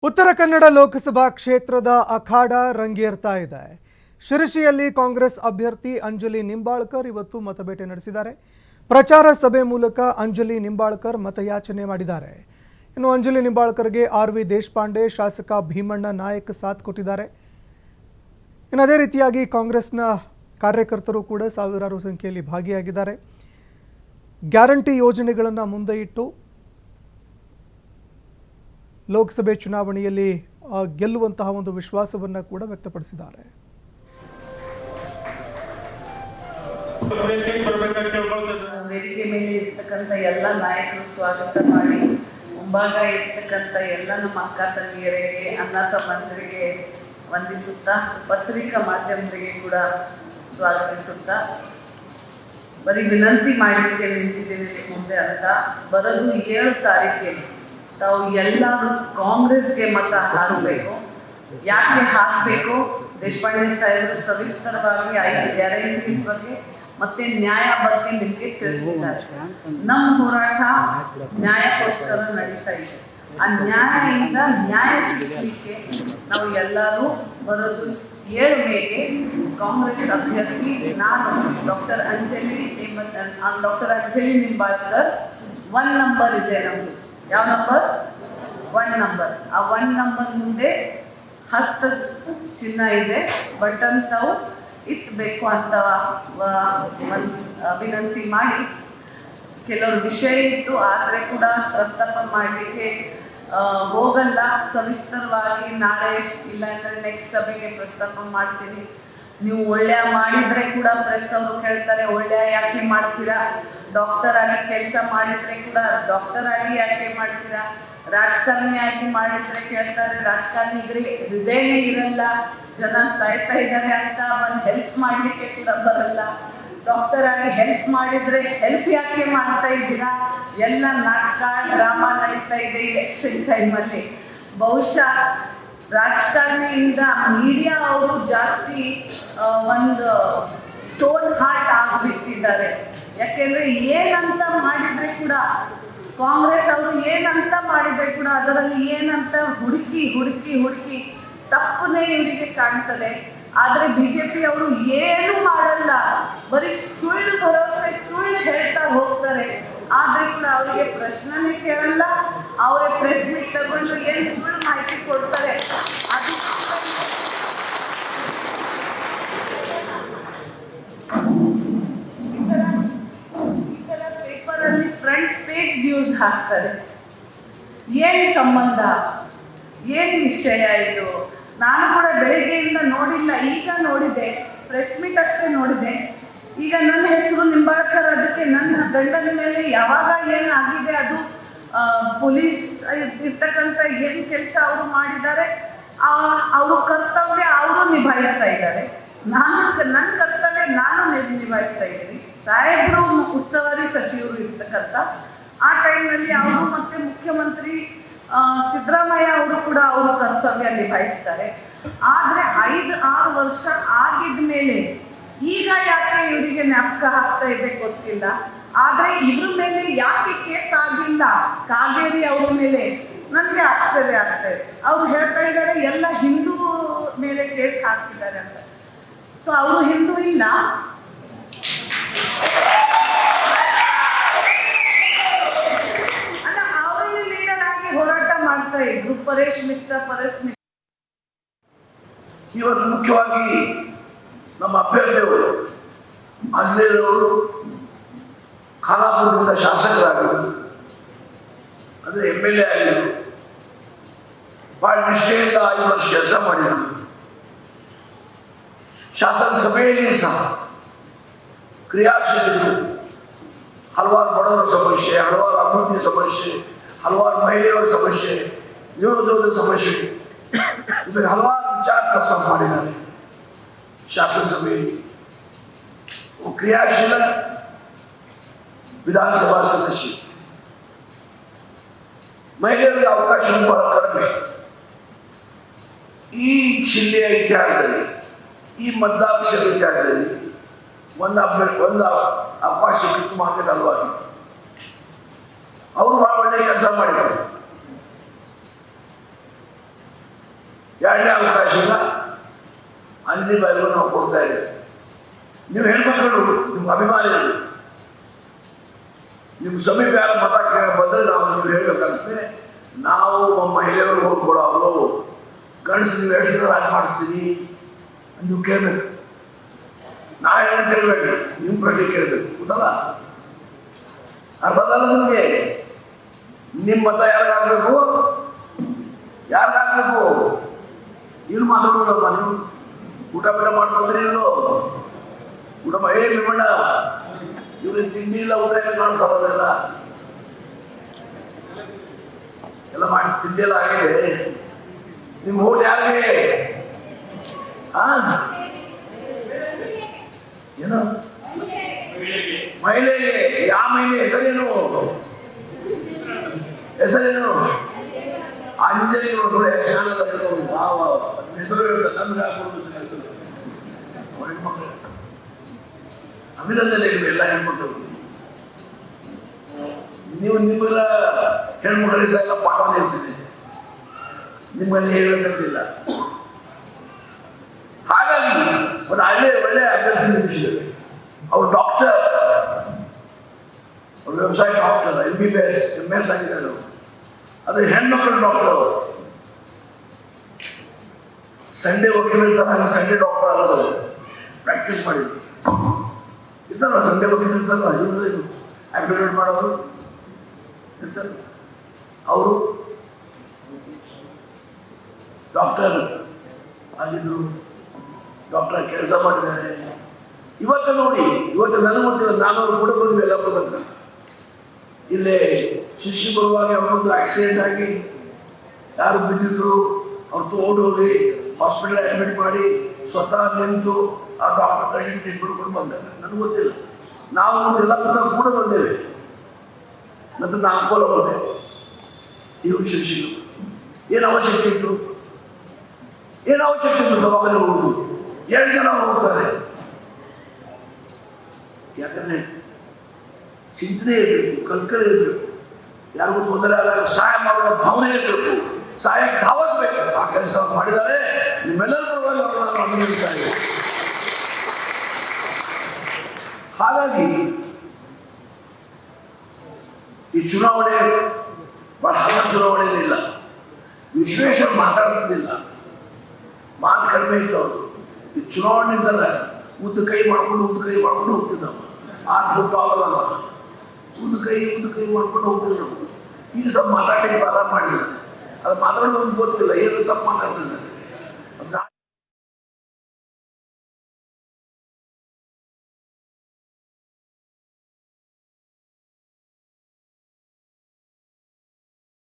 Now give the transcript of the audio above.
ಉತ್ತರ ಕನ್ನಡ ಲೋಕಸಭಾ ಕ್ಷೇತ್ರದ ಅಖಾಡ ರಂಗೇರ್ತಾ ಇದೆ. ಶಿರಸಿಯಲ್ಲಿ ಕಾಂಗ್ರೆಸ್ ಅಭ್ಯರ್ಥಿ ಅಂಜಲಿ ನಿಂಬಾಳ್ಕರ್ ಇವತ್ತು ಮತಬೇಟೆ ನಡೆಸಿದ್ದಾರೆ. ಪ್ರಚಾರ ಸಭೆ ಮೂಲಕ ಅಂಜಲಿ ನಿಂಬಾಳ್ಕರ್ ಮತಯಾಚನೆ ಮಾಡಿದ್ದಾರೆ. ಇನ್ನು ಅಂಜಲಿ ನಿಂಬಾಳ್ಕರ್ಗೆ ಆರ್.ವಿ. ದೇಶಪಾಂಡೆ, ಶಾಸಕ ಭೀಮಣ್ಣ ನಾಯಕ್ ಸಾಥ್ ಕೊಟ್ಟಿದ್ದಾರೆ. ಇನ್ನು ಅದೇ ರೀತಿಯಾಗಿ ಕಾಂಗ್ರೆಸ್ನ ಕಾರ್ಯಕರ್ತರು ಕೂಡ ಸಾವಿರಾರು ಸಂಖ್ಯೆಯಲ್ಲಿ ಭಾಗಿಯಾಗಿದ್ದಾರೆ. ಗ್ಯಾರಂಟಿ ಯೋಜನೆಗಳನ್ನು ಮುಂದೆ ಇಟ್ಟು ಲೋಕಸಭೆ ಚುನಾವಣೆಯಲ್ಲಿ ಗೆಲ್ಲುವಂತಹ ಒಂದು ವಿಶ್ವಾಸವನ್ನು ಕೂಡ ವ್ಯಕ್ತಪಡಿಸಿದ್ದಾರೆ. ವೇದಿಕೆ ಮೇಲೆ ಇರ್ತಕ್ಕಂಥ ಎಲ್ಲ ನಾಯಕರು ಸ್ವಾಗತ ಮಾಡಿ, ಮುಂಭಾಗ ಇರ್ತಕ್ಕಂಥ ಎಲ್ಲ ನಮ್ಮ ಅಕ್ಕ ತಂಗಿಯರಿಗೆ, ಅಣ್ಣ ತಮ್ಮಂದರಿಗೆ ವಂದಿಸುತ್ತಾ, ಪತ್ರಿಕಾ ಮಾಧ್ಯಮರಿಗೆ ಕೂಡ ಸ್ವಾಗತಿಸುತ್ತಾ, ಬರೀ ವಿನಂತಿ ಮಾಡಲಿಕ್ಕೆ ನಿಂತಿದ್ದೇನೆ ಮುಂದೆ ಅಂತ. ಬರೋದು 7 ತಾರೀಕಿಗೆ ತಾವು ಎಲ್ಲರೂ ಕಾಂಗ್ರೆಸ್ಗೆ ಮತ ಹಾಕಬೇಕು. ಯಾಕೆ ಹಾಕಬೇಕು? ದೇಶಪಾಂಡೆ ಸಾಹೇಬರು ಸವಿಸ್ತರವಾಗಿ 5 ಗ್ಯಾರಂಟೀಸ್ ಬಗ್ಗೆ ಮತ್ತೆ ನ್ಯಾಯ ಬಗ್ಗೆ ನಿಮಗೆ ತಿಳಿಸಿದ್ದಾರೆ. ನಮ್ಮ ಹೋರಾಟ ನ್ಯಾಯಕ್ಕೋಸ್ಕರ ನಡೀತಾ ಇದೆ. ಆ ನ್ಯಾಯದಿಂದ ನ್ಯಾಯ ಸಿಗಲಿಕ್ಕೆ ನಾವು ಎಲ್ಲರೂ ಬರೋದು 7 ಮೇಗೆ ಕಾಂಗ್ರೆಸ್ ಅಭ್ಯರ್ಥಿ ನಾನು ಡಾಕ್ಟರ್ ಅಂಜಲಿ ನಿಂಬಾಳ್ಕರ್ 1 ನಂಬರ್ ಇದೆ ನಮ್ದು. ಯಾವ ನಂಬರ್? 1 ನಂಬರ್. ಆ 1 ನಂಬರ್ ಮುಂದೆ ಹಸ್ತ ಚಿಹ್ನ ಇದೆ, ಬಟನ್ ತಾವು ಇಟ್ಬೇಕು ಅಂತ ವಿನಂತಿ ಮಾಡಿ, ಕೆಲವರು ವಿಷಯ ಇತ್ತು ಆದರೆ ಕೂಡ ಪ್ರಸ್ತಾಪ ಮಾಡಲಿಕ್ಕೆ ಹೋಗಲ್ಲ. ಸವಿಸ್ತರವಾಗಿ ನಾಳೆ ಇಲ್ಲ ಅಂದ್ರೆ ನೆಕ್ಸ್ಟ್ ಸಭೆಗೆ ಪ್ರಸ್ತಾಪ ಮಾಡ್ತೀನಿ. ನೀವು ಒಳ್ಳೆಯ ಮಾಡಿದ್ರೆ ಕೂಡ ಪ್ರೆಸ್ ಅವರು ಕೇಳ್ತಾರೆ, ಒಳ್ಳೆಯ ಯಾಕೆ ಮಾಡ್ತೀರಾ? ಡಾಕ್ಟರ್ ಆಗಿ ಕೆಲಸ ಮಾಡಿದ್ರೆ ಕೂಡ ಡಾಕ್ಟರ್ ಆಗಿ ಯಾಕೆ ಮಾಡ್ತೀರಾ? ರಾಜಕಾರಣಿ ಆಗಿ ಮಾಡಿದ್ರೆ ಕೇಳ್ತಾರೆ, ರಾಜಕಾರಣಿಗಳಿಗೆ ಹೃದಯನೇ ಇರಲ್ಲ, ಜನ ಸಾಯ್ತಾ ಇದ್ದಾರೆ ಅಂತ ಒಂದು ಹೆಲ್ಪ್ ಮಾಡ್ಲಿಕ್ಕೆ ಕೂಡ ಬರಲ್ಲ. ಡಾಕ್ಟರ್ ಆಗಿ ಹೆಲ್ಪ್ ಮಾಡಿದ್ರೆ ಹೆಲ್ಪ್ ಯಾಕೆ ಮಾಡ್ತಾ ಇದ್ದೀರಾ? ಎಲ್ಲ ನಾಟಕ ಡ್ರಾಮಾ ನಡೀತಾ ಇದೆ ಎಲೆಕ್ಷನ್ ಟೈಮಲ್ಲಿ. ಬಹುಶಃ ರಾಜಕಾರಣಿಯಿಂದ ಮೀಡಿಯಾ ಅವರು ಜಾಸ್ತಿ ಒಂದು ಸ್ಟೋನ್ ಹಾರ್ಟ್ ಆಗಿಬಿಟ್ಟಿದ್ದಾರೆ. ಯಾಕೆಂದ್ರೆ ಏನಂತ ಮಾಡಿದ್ರೆ ಕೂಡ, ಕಾಂಗ್ರೆಸ್ ಅವರು ಏನಂತ ಮಾಡಿದ್ರೆ ಕೂಡ ಅದರಲ್ಲಿ ಏನಂತ ಹುಡುಕಿ ಹುಡುಕಿ ಹುಡುಕಿ ತಪ್ಪನೇ ಇವರಿಗೆ ಕಾಣ್ತದೆ. ಆದ್ರೆ ಬಿಜೆಪಿ ಅವರು ಏನು ಮಾಡಲ್ಲ, ಬರೀ ಸುಳ್ಳು ಭರವಸೆ, ಸುಳ್ಳು ಹೇಳ್ತಾ ಹೋಗ್ತಾರೆ. ಆದ್ರೆ ಕೂಡ ಅವರಿಗೆ ಪ್ರಶ್ನೆನೇ ಕೇಳಲ್ಲ. ಅವರೇ ಪ್ರೆಸ್ ಮೀಟ್ ತಗೊಂಡು ಏನು ಸುಳ್ಳು ಮಾಹಿತಿ ಕೊಡ್ತಾರೆ. ಅದು ಈ ತರ ಪೇಪರ್ ಅಲ್ಲಿ ಫ್ರಂಟ್ ಪೇಜ್ ನ್ಯೂಸ್ ಹಾಕ್ತಾರೆ. ಏನ್ ಸಂಬಂಧ? ಏನ್ ವಿಷಯ ಇದು? ನಾನು ಕೂಡ ಬೆಳಿಗ್ಗೆಯಿಂದ ನೋಡಿಲ್ಲ, ಈಗ ನೋಡಿದೆ, ಪ್ರೆಸ್ ಮೀಟ್ ಅಷ್ಟೇ ನೋಡಿದೆ. ಈಗ ನನ್ನ ಹೆಸರು ನಿಂಬಾಳ್ಕರ್, ಅದಕ್ಕೆ ನನ್ನ ಗಂಡನ ಮೇಲೆ ಯಾವಾಗ ಏನಾಗಿದೆ, ಅದು ಪೊಲೀಸ್ ಇರ್ತಕ್ಕಂಥ ಏನ್ ಕೆಲಸ ಅವರು ಮಾಡಿದ್ದಾರೆ, ಅವರು ಕರ್ತವ್ಯ ಅವರು ನಿಭಾಯಿಸ್ತಾ ಇದ್ದಾರೆ. ನನ್ನ ಕರ್ತವ್ಯ ನಾನು ನಿಭಾಯಿಸ್ತಾ ಇದ್ದೀನಿ. ಸಾಹೇಬರು ಉಸ್ತುವಾರಿ ಸಚಿವರು ಇರ್ತಕ್ಕಂಥ ಆ ಟೈಮ್ನಲ್ಲಿ ಅವರು ಮತ್ತೆ ಮುಖ್ಯಮಂತ್ರಿ ಸಿದ್ದರಾಮಯ್ಯ ಅವರು ಕೂಡ ಅವರು ಕರ್ತವ್ಯ ನಿಭಾಯಿಸ್ತಾರೆ. ಆದ್ರೆ 5-6 ವರ್ಷ ಆಗಿದ ಮೇಲೆ ಈಗ ಯಾಕೆ ಇವರಿಗೆ ಜ್ಞಾಪಕ ಆಗ್ತಾ ಇದೆ ಗೊತ್ತಿಲ್ಲ. ಆದ್ರೆ ಇವ್ರ ಮೇಲೆ ಯಾಕೆ ಕೇಸ್ ಆಗಿಲ್ಲ, ಕಾಗೇರಿ ಅವ್ರ ಮೇಲೆ, ನನ್ಗೆ ಆಶ್ಚರ್ಯ ಆಗ್ತಾ ಇದೆ. ಅವ್ರು ಹೇಳ್ತಾ ಇದ್ದಾರೆ ಎಲ್ಲ ಹಿಂದೂ ಮೇಲೆ ಕೇಸ್ ಹಾಕ್ತಿದ್ದಾರೆ ಅಂತ. ಸೊ ಅವರು ಹಿಂದೂ ಇಲ್ಲ, ಅಲ್ಲ, ಅವರಲ್ಲಿ ಲೀಡರ್ ಆಗಿ ಹೋರಾಟ ಮಾಡ್ತಾ ಇದ್ರು ಪರೇಶ್ ಮಿಶ್ರಾ. ಇವತ್ತು ಮುಖ್ಯವಾಗಿ ನಮ್ಮ ಅಭ್ಯರ್ಥಿಯವರು ಅಂಜಲಿಯವರು ಖಾನಾಪುರದಿಂದ ಶಾಸಕರಾಗಿದ್ದರು, ಅಂದರೆ MLA ಆಗಿದ್ದರು. ಬಹಳ ನಿಷ್ಠೆಯಿಂದ 5 ವರ್ಷ ಕೆಲಸ ಮಾಡಿದರು. ಶಾಸನ ಸಭೆಯಲ್ಲಿ ಸಹ ಕ್ರಿಯಾಶೀಲರು. ಹಲವಾರು ಬಡವರ ಸಮಸ್ಯೆ, ಹಲವಾರು ಅಭಿವೃದ್ಧಿ ಸಮಸ್ಯೆ, ಹಲವಾರು ಮಹಿಳೆಯರ ಸಮಸ್ಯೆ, ನಿರುದ್ಯೋಗದ ಸಮಸ್ಯೆ, ಇದಕ್ಕೆ ಹಲವಾರು ವಿಚಾರ ಪ್ರಸ್ತಾಪ ಮಾಡಿದ್ದಾರೆ ಶಾಸನ ಸಭೆಯಲ್ಲಿ. ಕ್ರಿಯಾಶೀಲ ವಿಧಾನಸಭಾ ಸದಸ್ಯ. ಮಹಿಳೆಯರಿಗೆ ಅವಕಾಶ ಬಹಳ ಕಡಿಮೆ. ಈ ಜಿಲ್ಲೆಯ ಇತಿಹಾಸದಲ್ಲಿ, ಈ ಮತದಾನ ಇತಿಹಾಸದಲ್ಲಿ ಒಂದು ಅವಕಾಶ ಕಿತ್ತು ಮಾರ್ಕೆಟ್ ಅಲ್ವಾಗಿ ಅವರು ಬಹಳ ಒಳ್ಳೆಯ ಕೆಲಸ ಮಾಡಿದ್ದಾರೆ. ಎರಡನೇ ಅವಕಾಶ ಇಲ್ಲ, ಅಂಜಲಿ ಬಾಯಿಗೂ ನಾವು ಕೊಡ್ತಾ ಇದ್ದೀವಿ. ನೀವು ಹೆಣ್ಮಕ್ಳು, ನಿಮ್ಮ ಅಭಿಮಾನಿಗಳು, ನಿಮ್ಮ ಸಮೀಪ ಯಾರ ಮತ ಬಂದರೆ ನಾವು ನೀವು ಹೇಳಬೇಕಾಗುತ್ತೆ. ನಾವು ಮಹಿಳೆಯವರು ಹೋಗ್ಕೊಡೋ ಅವರು ಗಂಡಸು ನೀವು ಎಷ್ಟು ಜನ ರಾಜ ಮಾಡಿಸ್ತೀನಿ ನೀವು ಕೇಳಬೇಕು. ನಾ ಹೇಳಿ ಕೇಳಬೇಡಿ, ನಿಮ್ಮ ಪ್ರಶ್ನೆ ಕೇಳಬೇಕು. ಗೊತ್ತಲ್ಲ? ಅರ್ಥದಲ್ಲ ನಿಮಗೆ? ನಿಮ್ಮ ಮತ ಯಾರಿಗಾಗಬೇಕು? ಯಾರಿಗಾಗಬೇಕು? ಏನು ಮಾತಾಡೋದಲ್ಲ ನೀವು? ಊಟ ಮಾಡ್ಕೊಂಡ್ರಿ ಇಲ್ಲೋ? ಊಟ ಬಿಡೋಣ. ಇವ್ರಿಗೆ ತಿಂಡಿ ಇಲ್ಲ, ಊಟ ಎಲ್ಲ ಕಾಣಿಸ್ತಾರಲ್ಲ, ಎಲ್ಲ ಮಾಡಿ ತಿಂಡಿ ಎಲ್ಲ ಆಗಿದೆ. ನಿಮ್ಮ ಓಟ್ ಯಾರಿಗೆ? ಏನು ಮಹಿಳೆಗೆ? ಯಾವ ಮಹಿಳೆ ಹೆಸರೇನು? ಹೆಸರೇನು? ಅಂಜಲಿ. ನೋಡಿ ಎಷ್ಟು ಜ್ಞಾನದ ಹೆಸರು ಹೇಳ್ತಾರೆ. ನಮ್ಗೆ ಹಾಕೋದು ಹೆಸರು ಹೆಣ್ಮಕ್ಳು. ಅಭಿನಂದನೆ ಎಲ್ಲ ಹೆಣ್ಮಕ್ಳು. ನೀವು ನಿಮ್ಮೆಲ್ಲ ಹೆಣ್ಮಕ್ಳಿಗೆ ಸಹ ಎಲ್ಲ ಪಾಠ ಹೇಳ್ತೀನಿ, ನಿಮ್ಮಲ್ಲಿ ಹೇಳಬೇಕಿಲ್ಲ. ಹಾಗಾಗಿ ಒಂದು ಒಳ್ಳೆ ಅಭ್ಯರ್ಥಿ ನಿಲ್ಲಿಸಿದ್ದಾರೆ. ಅವ್ರು ಡಾಕ್ಟರ್, ಅವ್ರು ವ್ಯವಸಾಯ ಡಾಕ್ಟರ್, MBBS MS ಆಗಿದ್ದಾರೆ. ಆದರೆ ಹೆಣ್ಮಕ್ಳು ಡಾಕ್ಟರ್. ಅವರು ಸಂಡೇ ವಕೀಲ ಇರ್ತಾರೆ, ಸಂಡೇ ಡಾಕ್ಟರ್ ಅಲ್ಲದು, ಪ್ರಾಕ್ಟೀಸ್ ಮಾಡಿದ್ರು ಇರ್ತಾರ. ಸಂಡೇ ವಕೀಲ ಇರ್ತಾರಲ್ಲ, ಇದು ಅಡ್ವೊಕೇಟ್ ಮಾಡೋರು ಇರ್ತಾರೆ. ಅವರು ಡಾಕ್ಟರ್ ಆಗಿದ್ರು, ಡಾಕ್ಟರ್ ಕೆಲಸ ಮಾಡಿದ್ದಾರೆ. ಇವತ್ತು ನೋಡಿ, ಇವತ್ತು ನನಗೆ ಗೊತ್ತಿಲ್ಲ, ನಾನು ಕೂಡ ಬಂದ್ವಿ ಎಲ್ಲ ಬರ್ತಕ್ಕ. ಇಲ್ಲೇ ಶಿಶು ಬರುವಾಗ ಅವರೊಂದು ಆಕ್ಸಿಡೆಂಟ್ ಆಗಿ ಯಾರು ಬಿದ್ದಿದ್ರು, ಅವ್ರು ತಗೊಂಡು ಹೋಗಿ ಹಾಸ್ಪಿಟಲ್ ಅಡ್ಮಿಟ್ ಮಾಡಿ ಸ್ವತಃ ನಿಂತು ಆ ಡಾಕ್ಟರ್ ಕಡೆಯಿಂದ ಟ್ರೀಟ್ಮೆಂಟ್ ಕೊಟ್ಟು ಬಂದಾಗ ನನಗೆ ಗೊತ್ತಿಲ್ಲ. ನಾವು ಎಲ್ಲ ಕೂಡ ಬಂದೇವೆ. ಮತ್ತು ನಾಲ್ಕೋಲ ಬಂದೆ. ಇವರು ಶಿಶು ಏನು ಅವಶ್ಯಕತೆ ಇತ್ತು? ಏನು ಅವಶ್ಯಕತೆ ಇತ್ತು? ದವಾಖಾನೆ ಹೋಗುದು 2 ಜನ ಹೋಗ್ತಾರೆ. ಯಾಕಂದ್ರೆ ಚಿಂತನೆ ಇರಬೇಕು, ಕಲ್ಕಳೆ ಇರಬೇಕು, ಯಾರಿಗೂ ತೊಂದರೆ ಆದಾಗ ಸಹಾಯ ಮಾಡುವ ಭಾವನೆ ಇರಬೇಕು, ಸಹಾಯಕ್ಕೆ ಧಾವಿಸ್ಬೇಕು. ಆ ಕೆಲಸ ಮಾಡಿದರೆ ನಿಮ್ಮೆಲ್ಲರ ಪರವಾಗಿ ಅವರನ್ನು ನಾನು ಅಭಿನಂದಿಸ್ತಾ ಇದ್ದೇನೆ. ಹಾಗಾಗಿ ಈ ಚುನಾವಣೆ ಬಹಳ ಹಣ ಚುನಾವಣೆಯಲ್ಲಿಲ್ಲ. ವಿಶ್ವೇಶ್ವರ ಮಾತಾಡ್ತಿದ್ದಿಲ್ಲ, ಮಾತು ಕಡಿಮೆ ಇತ್ತು ಅವರು. ಈ ಚುನಾವಣೆ ಇದ್ದಲ್ಲ, ಉದ್ದು ಕೈ ಮಾಡ್ಕೊಂಡು ಹೋಗ್ತಿದ್ದವು. 6 ಫುಟ್ ಆಗಲ್ಲ, ಉದ್ದು ಕೈ ಮಾಡ್ಕೊಂಡು ಹೋಗ್ತಿದ್ದವು. ಈಗ ಸ್ವಲ್ಪ ಮಾತಾಡಲಿಕ್ಕೆ ಪ್ರಾರಂಭ ಮಾಡಿದ್ದಾರೆ. ಅದು ಮಾತಾಡೋದು ಗೊತ್ತಿಲ್ಲ, ಏನು ತಪ್ಪು ಮಾತಾಡ್ತಿದ್ದಾರೆ.